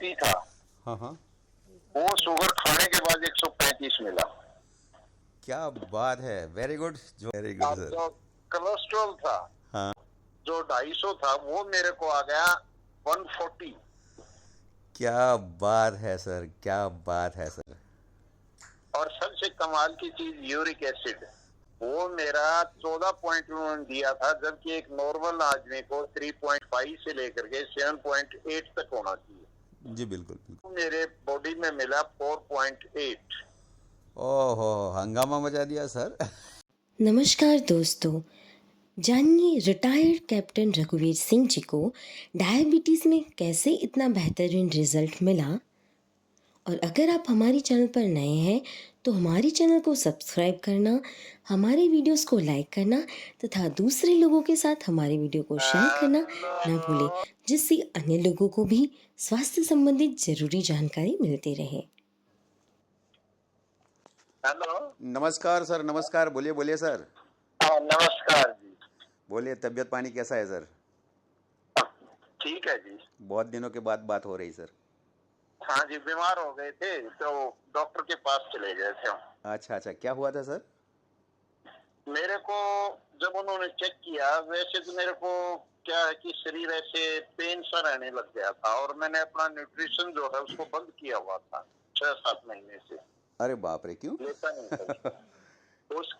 270 था। हाँ हाँ। वो शुगर खाने के बाद 135 मिला। क्या बात है, वेरी गुड, जो वेरी गुड अब सर। जो कोलेस्ट्रॉल था, हाँ। जो 250 था, वो मेरे को आ गया 140। क्या बात है सर, क्या बात है सर। और सबसे कमाल की चीज यूरिक एसिड, वो मेरा 14 दिया था, जबकि एक नॉर्मल आदमी को 3.5 से लेकर के 7.8 तक होना चाहिए। जी बिल्कुल बिल्कुल। मेरे बॉडी में मिला 4.8। ओहो, हंगामा मचा दिया सर। नमस्कार दोस्तों, जानिए रिटायर्ड कैप्टन रघुवीर सिंह जी को डायबिटीज़ में कैसे इतना बेहतरीन रिजल्ट मिला। और अगर आप हमारे चैनल पर नए हैं तो हमारे चैनल को सब्सक्राइब करना, हमारे वीडियोस को लाइक करना तथा दूसरे लोगों के साथ हमारे वीडियो को शेयर करना ना भूलें, जिससे अन्य लोगों को भी स्वास्थ्य संबंधित जरूरी जानकारी मिलती रहे। हेलो। नमस्कार सर, नमस्कार, बोलिए बोलिए सर। हाँ, नमस्कार जी। बोलिए, तबीयत पानी कैसा है सर? ठीक है जी। बहुत दिनों के बाद बात हो रही सर। हाँ जी, बीमार हो गए थे तो डॉक्टर के पास चले गए थे हम। अच्छा अच्छा, क्या हुआ था सर? मेरे को जब उन्होंने चेक किया, वैसे तो मेरे को क्या है कि शरीर ऐसे पेन सा रहने लग गया था, और मैंने अपना न्यूट्रिशन जो है उसको बंद किया हुआ था 6-7 महीने से। अरे बाप रे, क्यों? लेता नहीं था।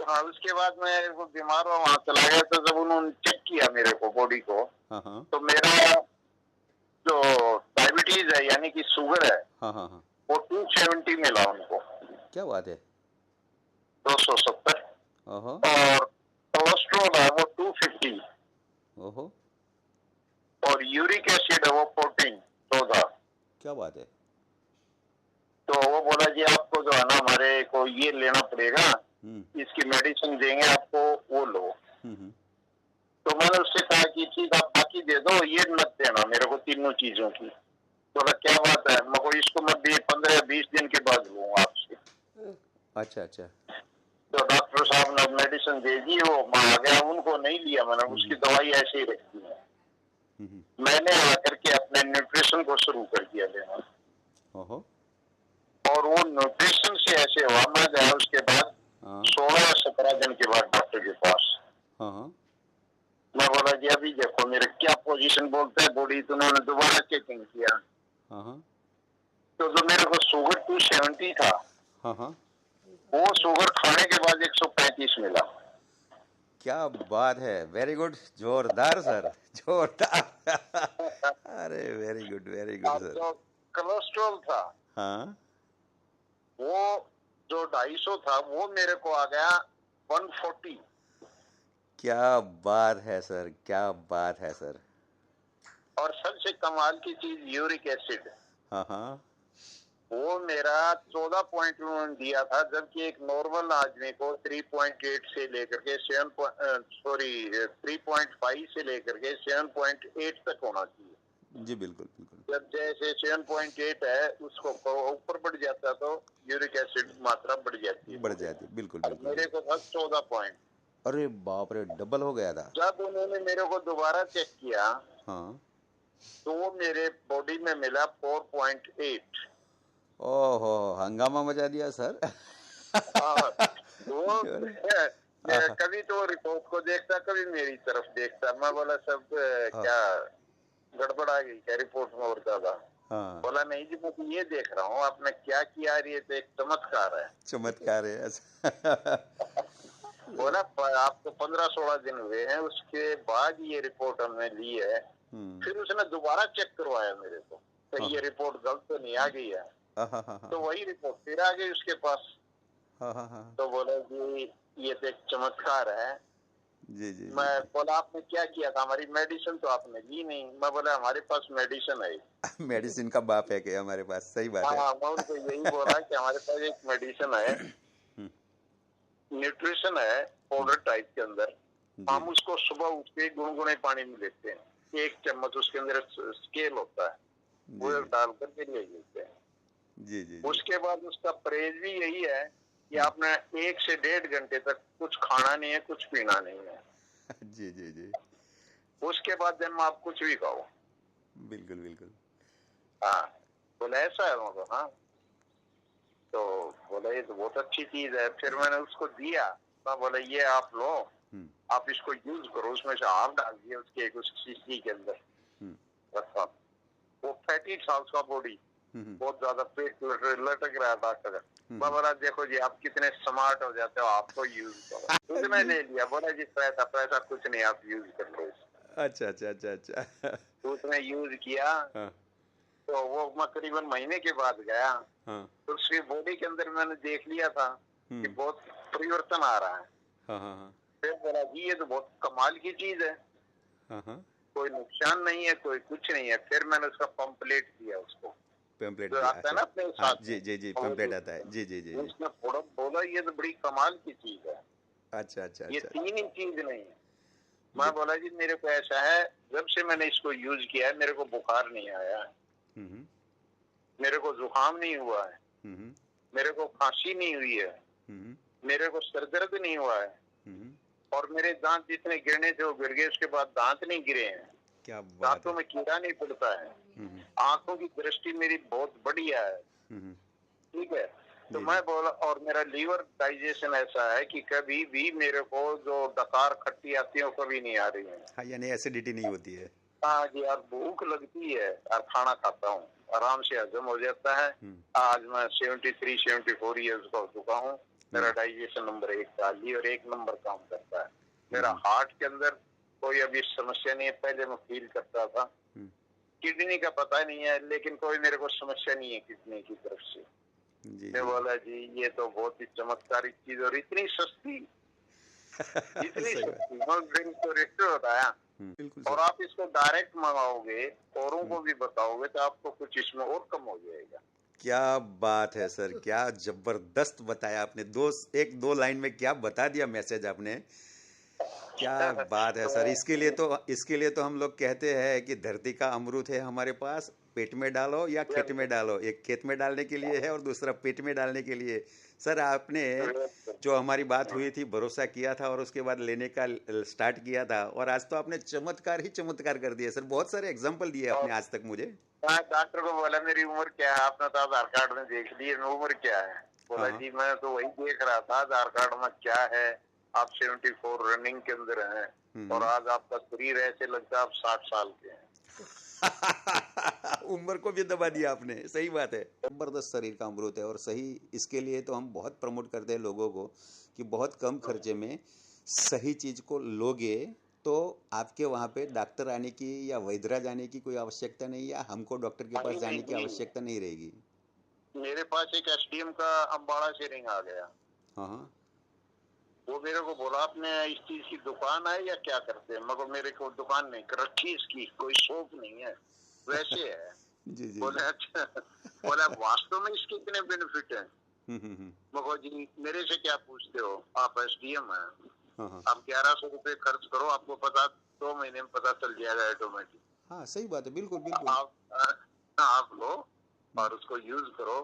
हाँ, उसके बाद मैं वो बीमार हुआ, वहाँ चला गया, तो जब उन्होंने चेक किया मेरे को, बॉडी को, हाँ हाँ तो मेरा जो डायबिटीज है यानी कि शुगर है, हाँ हाँ हाँ। वो 270 मिला उनको। क्या बात है? 270। ओहो। और कोलेस्ट्रॉल है वो 250। ओहो। और यूरिक एसिड है वो 14। क्या बात है? तो वो बोला जी आपको जो है ना हमारे को ये लेना पड़ेगा, इसकी मेडिसिन देंगे आपको, वो लो। हम्म। तो मैंने उससे कहा कि ठीक, आप बाकी दे दो, ये मत देना मेरे को तीनों चीजों की। बोला क्या बात है, मैं को इसको मैं 15-20 दिन के बाद लूंगा आपसे। अच्छा अच्छा। तो डॉक्टर साहब ने मेडिसिन दे दी, वो मैं आ गया, उनको नहीं लिया मैंने, उसकी दवाई ऐसे ही रखी है। मैंने आकर के अपने न्यूट्रिशन को शुरू कर दिया लेना। ओहो। और वो न्यूट्रिशन से ऐसे हुआ, मैं गया उसके बाद हाँ 16-17 दिन के बाद डॉक्टर के पास। हाँ हाँ। मैं बोला जी अभी देखो मेरे क्या पोजीशन बोलता है बॉडी, तो उन्होंने दोबारा चेकिंग किया। हाँ हाँ तो जो मेरे को शुगर 270 था, हाँ हाँ। वो शुगर खाने के बाद 135 मिला। क्या बात है, वेरी गुड, जोरदार सर, जोरदार। अरे वेरी गुड, वेरी गुड अब सर। जो कोलेस्ट्रॉल था, हाँ। वो जो 250 था, वो मेरे को आ गया 140। क्या बात है सर, क्या बात है सर। और सबसे कमाल की चीज यूरिक एसिड, हाँ हाँ। वो मेरा 14 दिया था, जबकि एक नॉर्मल आदमी को 3.8 से लेकर के 3.5 से लेकर के 7.8 तक होना चाहिए। जी बिल्कुल बिल्कुल। जब जैसे 7.8 है, उसको ऊपर बढ़ जाता है तो यूरिक एसिड मात्रा बढ़ जाती है, बढ़ जाती है, बिल्कुल और बिल्कुल मेरे बिल्कुल। को था 14 पॉइंट। अरे बाप रे, डबल हो गया था। जब उन्होंने मेरे को दोबारा चेक किया, हाँ। तो वो मेरे बॉडी में मिला 4.8। ओहो, हंगामा मचा दिया सर। वो अरे, कभी तो रिपोर्ट को देखता, कभी मेरी तरफ देखता। मैं बोला सब क्या गड़बड़ आ गई क्या रिपोर्ट में और ज्यादा? हाँ। बोला नहीं जी, मैं तो ये देख रहा हूँ आपने क्या किया, ये तो एक चमत्कार है। चमत्कार है ऐसा। बोला आपको 15-16 दिन हुए हैं, उसके बाद ये रिपोर्ट हमने ली है। फिर उसने दोबारा चेक करवाया मेरे को, तो ये रिपोर्ट गलत तो नहीं आ गई है? तो वही रिपोर्ट फिर आ गई उसके पास। तो बोला जी ये तो एक चमत्कार है। जी जी। मैं बोला आपने क्या किया था, हमारी मेडिसिन तो आपने ली नहीं। मैं बोला हमारे पास मेडिसिन है। मेडिसिन का बाप है क्या हमारे पास? सही बात है। हाँ, मैं उनको यही बोला कि हमारे पास एक मेडिसिन है, न्यूट्रिशन है, पाउडर टाइप के अंदर। हम उसको सुबह उठ के गुनगुने पानी में लेते हैं, 1 चम्मच उसके अंदर स्केल होता है, वो डाल करके ले लेते हैं। जी जी। उसके बाद उसका परहेज भी यही है कि आपने 1 से 1.5 घंटे तक कुछ खाना नहीं है, कुछ पीना नहीं है। जी जी जी। उसके बाद दिन में आप कुछ भी खाओ। बिल्कुल बिल्कुल। हाँ, बोले ऐसा है? मैं हाँ। तो बोले ये तो बहुत अच्छी चीज है। फिर मैंने उसको दिया, मैं बोले ये आप लो, आप इसको यूज करो। उसमें से हाफ डाल दिया उसके एक उस शीशी के अंदर रखा। वो 35 साल का बॉडी, बहुत ज्यादा पेट लटक रहा है डॉक्टर। मैं बोला देखो जी आप कितने स्मार्ट हो जाते हो, आपको यूज करो। उसने ले लिया, बोला जी पैसा पैसा कुछ नहीं, आप यूज कर लो। अच्छा अच्छा अच्छा अच्छा। तो उसने यूज किया। तो वो मैं करीबन महीने के बाद गया। तो उसकी बॉडी के अंदर मैंने देख लिया था कि बहुत परिवर्तन आ रहा है। फिर बोला जी ये तो बहुत कमाल की चीज है, कोई नुकसान नहीं है, कोई कुछ नहीं है। फिर मैंने उसका पंपलेट दिया उसको, पेम्पलेट जो दिया। आता है ना अपने साथ। जी जी जी, पेम्पलेट आता है। जी जी जी। उसने बोला ये तो बड़ी कमाल की चीज है। अच्छा अच्छा। ये तीन ही चीज नहीं है। मैं बोला जी मेरे को ऐसा है, जब से मैंने इसको यूज किया है मेरे को बुखार नहीं आया है, मेरे को जुकाम नहीं हुआ है, मेरे को खांसी नहीं हुई है, मेरे को सर दर्द नहीं हुआ है, और मेरे दांत जितने गिरने थे वो गिर गए, उसके बाद दांत नहीं गिरे हैं। क्या बात है। दांतों में कीड़ा नहीं पड़ता है। आंखों की दृष्टि मेरी बहुत बढ़िया है। ठीक है। तो मैं बोला, और मेरा लीवर डाइजेशन ऐसा है कि कभी भी मेरे को जो डकार खट्टी आती है वो कभी नहीं आ रही है। हाँ, यानी एसिडिटी नहीं होती है। हाँ जी, यार भूख लगती है और खाना खाता हूँ, आराम से हजम हो जाता है। आज मैं 73-74 ईयर्स का हो चुका हूँ। मेरा डाइजेशन नंबर 1 था, लीवर 1 नंबर काम करता है। मेरा हार्ट के अंदर कोई अभी समस्या नहीं है। पहले मैं फील करता था, किडनी का पता नहीं है, लेकिन कोई मेरे को समस्या नहीं है किडनी की तरफ से। मैं बोला जी ये तो बहुत ही चमत्कारिक चीज, और इतनी सस्ती इतनी सस्ती। ड्रिंक तो रेट बताया, और आप इसको डायरेक्ट मंगाओगे, औरों को भी बताओगे तो आपको कुछ इसमें और कम हो जाएगा। क्या बात है सर, क्या जबरदस्त बताया आपने। एक दो लाइन में क्या बता दिया मैसेज आपने। क्या बात है सर। इसके लिए तो हम लोग कहते हैं कि धरती का अमृत है हमारे पास, पेट में डालो या खेत में डालो। एक खेत में डालने के लिए है और दूसरा पेट में डालने के लिए। सर आपने जो हमारी बात हुई थी, भरोसा किया था और उसके बाद लेने का स्टार्ट किया था, और आज तो आपने चमत्कार ही चमत्कार कर दिया सर। बहुत सारे एग्जाम्पल दिए आपने आज तक मुझे। डॉक्टर को बोला मेरी उम्र क्या है, आपने तो आधार कार्ड में देख ली, उम्र क्या है? बोला जी मैं तो वही देख रहा था आधार कार्ड में क्या है, आप 74 रनिंग के अंदर हैं, और आज आपका शरीर ऐसे लगता है आप 60 साल के हैं। उम्र को भी दबा दिया आपने। सही बात है। जबरदस्त शरीर का अमृत है। और सही, इसके लिए तो हम बहुत प्रमोट करते हैं लोगों को कि बहुत कम खर्चे में सही चीज को लोगे तो आपके वहाँ पे डॉक्टर आने की या वैद्यरा जाने की कोई आवश्यकता नहीं, या हमको डॉक्टर के पास जाने की आवश्यकता नहीं रहेगी। मेरे पास एक एसडीएम का अम्बाड़ा से रिंग आ गया। हाँ। वो मेरे को बोला आपने इस चीज की दुकान है या क्या करते हैं? मगर मेरे को दुकान नहीं कर रखी, इसकी कोई शॉप नहीं है, वैसे है। जी जी। बोले अच्छा। बोला वास्तव में इसके कितने बेनिफिट है? मगर जी मेरे से क्या पूछते हो, आप एसडीएम है, आप 1100 रुपए खर्च करो, आपको पता 2 महीने में पता चल जाएगा ऑटोमेटिक। हाँ सही बात है, बिल्कुल बिल्कुल। आप लो और उसको यूज करो।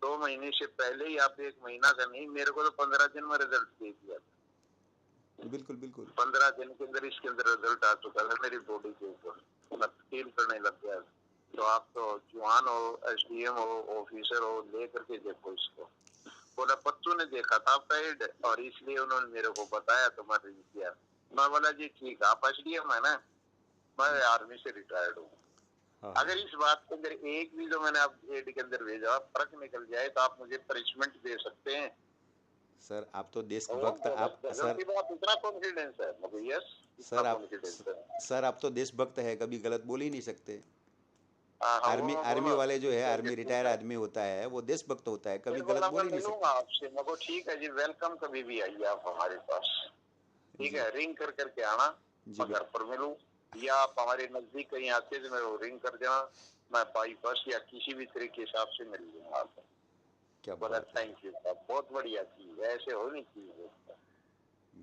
2 महीने से पहले ही आप 1 महीना का नहीं, मेरे को तो 15 दिन में रिजल्ट दे दिया था। बिल्कुल बिल्कुल। 15 दिन के अंदर इसके अंदर रिजल्ट आ चुका था मेरी बॉडी के ऊपर, मैं फील करने लग गया। तो आप तो जवान हो, एसडीएम हो, ऑफिसर हो, लेकर के देखो इसको। बोला बच्चों ने देखा था पेड, और इसलिए उन्होंने मेरे को बताया तो मैं रिंग किया। मैं बोला जी ठीक है, आप एसडीएम है ना? मैं आर्मी से रिटायर्ड हूँ। अगर इस बात के अंदर एक भी जो मैंने आप एड के अंदर भेजा फर्क निकल जाए तो आप मुझे पनिशमेंट दे सकते हैं। सर आप तो देशभक्त, आप सर इतना कॉन्फिडेंस है मुझे। यस सर आप तो देशभक्त है, कभी गलत बोल ही नहीं सकते। आर्मी वाले जो है, आर्मी रिटायर आदमी होता है, वो देशभक्त होता है, कभी गलत बोल ही नहीं सकता। आपसे मगर ठीक है जी, वेलकम, कभी भी आइए आप हमारे पास। ठीक है, रिंग कर करके आना, मैं घर पर मिलूं, या आप हमारे नजदीक कहीं आते तो मेरे रिंग कर देना, मैं बाई बस या किसी भी तरीके से आपसे मिल लूंगा। आपको क्या बोला, थैंक यू साहब, बहुत बढ़िया चीज है, ऐसे होनी चाहिए।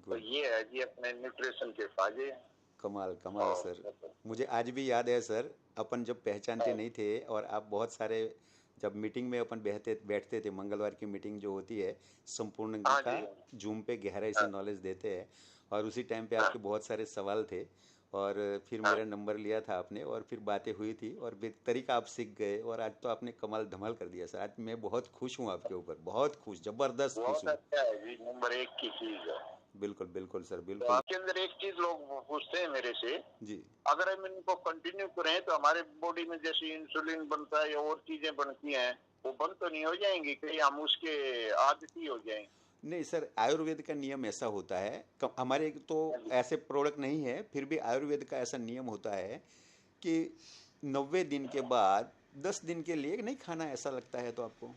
तो ये है जी अपने न्यूट्रिशन के फायदे। कमाल कमाल सर। मुझे आज भी याद है सर, अपन जब पहचानते नहीं थे और आप बहुत सारे, जब मीटिंग में अपन बैठते थे, मंगलवार की मीटिंग जो होती है संपूर्ण का, जूम पे गहराई से नॉलेज देते हैं, और उसी टाइम पे आपके बहुत सारे सवाल थे और फिर मेरा नंबर लिया था आपने और फिर बातें हुई थी और फिर तरीका आप सीख गए और आज तो आपने कमाल धमाल कर दिया सर। आज मैं बहुत खुश हूँ आपके ऊपर, बहुत खुश, जबरदस्त खुश बहुत हूँ। अच्छा है जी, नंबर 1 की चीज है। बिल्कुल बिल्कुल सर, तो बिल्कुल आपके अंदर एक चीज लोग पूछते हैं मेरे से, जी। अगर हम इनको कंटिन्यू करें तो हमारे बॉडी में जैसे इंसुलिन बनता है या और चीजें बनती हैं, वो बंद तो नहीं हो जाएंगी, कहीं हम उसके आदती हो जाएंगे? नहीं सर, आयुर्वेद का नियम ऐसा होता है, हमारे तो ऐसे प्रोडक्ट नहीं है, फिर भी आयुर्वेद का ऐसा नियम होता है कि 90 दिन के बाद 10 दिन के लिए नहीं खाना, ऐसा लगता है तो आपको।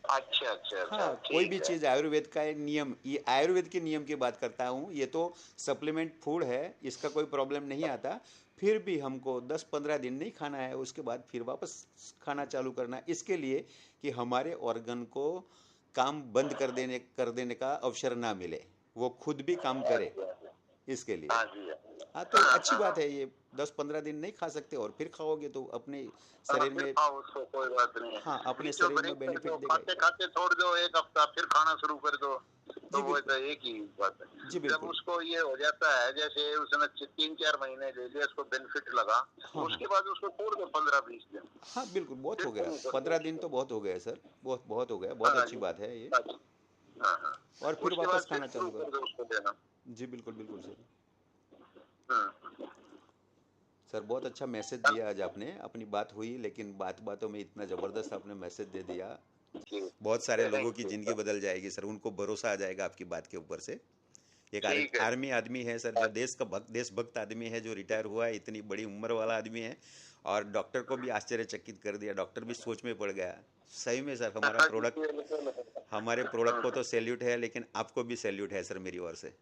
अच्छा अच्छा अच्छा, हाँ, कोई भी ठीक है। चीज़ आयुर्वेद का नियम, ये आयुर्वेद के नियम की बात करता हूँ, ये तो सप्लीमेंट फूड है, इसका कोई प्रॉब्लम नहीं आता। फिर भी हमको 10-15 दिन नहीं खाना है, उसके बाद फिर वापस खाना चालू करना है, इसके लिए कि हमारे ऑर्गन को काम बंद कर देने का अवसर ना मिले, वो खुद भी काम करे, इसके लिए। हाँ जी, हाँ, तो अच्छी बात है ये। 10-15 दिन नहीं खा सकते और फिर खाओगे तो अपने शरीर फिर में, खाओ उसको, कोई बात नहीं है। हाँ, अपने बीचों शरीर में ब्रेक कर बेनिफिट दो, देगा खाते ही। खाते छोड़ दो 1 हफ्ता, फिर खाना शुरू कर दो, तो जी वो बिल्कुल, तो एक ही बात है। जी जब बिल्कुल। उसको ये हो जाता है, जैसे उसने 3-4 महीने ले लिया, उसको बेनिफिट लगा, हाँ हाँ उसके बाद उसको छोड़ दो 15-20 दिन, हाँ, बिल्कुल, बहुत फिर हो गया। शुरू कर दो 15 दिन तो उसको। बहुत हो गया सर, बहुत बहुत हो गया, बहुत हाँ अच्छी जी, बात है ये। अच्छा, हाँ हाँ, और फिर उसके बाद वापस फिर खाना शुरू चालू कर करो। दो उसको देना। जी बिल्कुल बिल्कुल सर। हम्म। सर बहुत अच्छा मैसेज दिया आज आपने, अपनी बात हुई लेकिन बात बातों में इतना ज़बरदस्त आपने मैसेज दे दिया। बहुत सारे लोगों की थैंक यू ज़िंदगी सर। बदल जाएगी सर, उनको भरोसा आ जाएगा आपकी बात के ऊपर से। एक ठीक है जी। आर्मी आदमी है सर, जो देशभक्त आदमी है, जो रिटायर हुआ है, इतनी बड़ी उम्र वाला आदमी है, और डॉक्टर को भी आश्चर्यचकित कर दिया, डॉक्टर भी सोच में पड़ गया। सही में सर, हमारे प्रोडक्ट को तो सैल्यूट है, लेकिन आपको भी सैल्यूट है सर मेरी ओर से।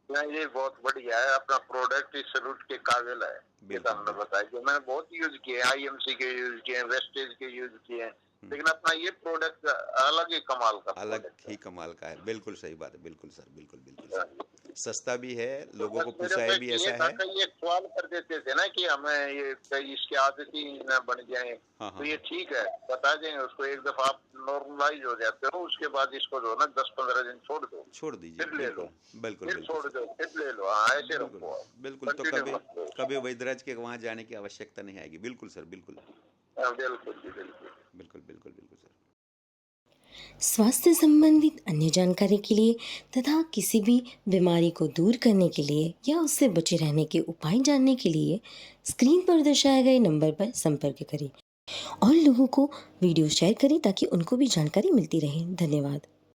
नहीं, ये बहुत बढ़िया है, अपना प्रोडक्ट इस सलूट के काबिल है। ये तो बिल्कुल हमने बिल्कुल। बताया कि मैंने बहुत यूज किए, आईएमसी के यूज किए, वेस्टेज के यूज किए, लेकिन अपना ये प्रोडक्ट अलग ही कमाल का अलग प्रोडक्ट ही कमाल का है, बिल्कुल सही बात है, बिल्कुल सर, बिल्कुल बिल्कुल है। सर। सस्ता भी है, तो लोगों को बस मेरे पुसाए को भी ये ऐसा था है। कि ये सवाल कर देते थे ना कि हमें ये कहीं इसकी आदत ही न बन जाए, हाँ तो हाँ ये हाँ, ठीक है, बता देंगे उसको। एक दफा आप नॉर्मलाइज हो जाते हो, उसके बाद इसको जो है ना 10-15 दिन छोड़ दो, छोड़ दीजिए, फिर ले लो, बिल्कुल बिल्कुल फिर बिल्कुल छोड़ सर। दो, फिर ले लो। हाँ, ऐसे बिल्कुल रखो, बिल्कुल, तो कंटिन्यू कभी मत लो। कभी वैद्यराज के वहाँ जाने की आवश्यकता नहीं आएगी। बिल्कुल सर, बिल्कुल बिल्कुल जी, बिल्कुल। बिल्कुल बिल्कुल बिल्कुल सर। स्वास्थ्य संबंधित अन्य जानकारी के लिए तथा किसी भी बीमारी को दूर करने के लिए या उससे बचे रहने के उपाय जानने के लिए स्क्रीन पर दर्शाए गए नंबर पर संपर्क करें और लोगों को वीडियो शेयर करें ताकि उनको भी जानकारी मिलती रहे। धन्यवाद।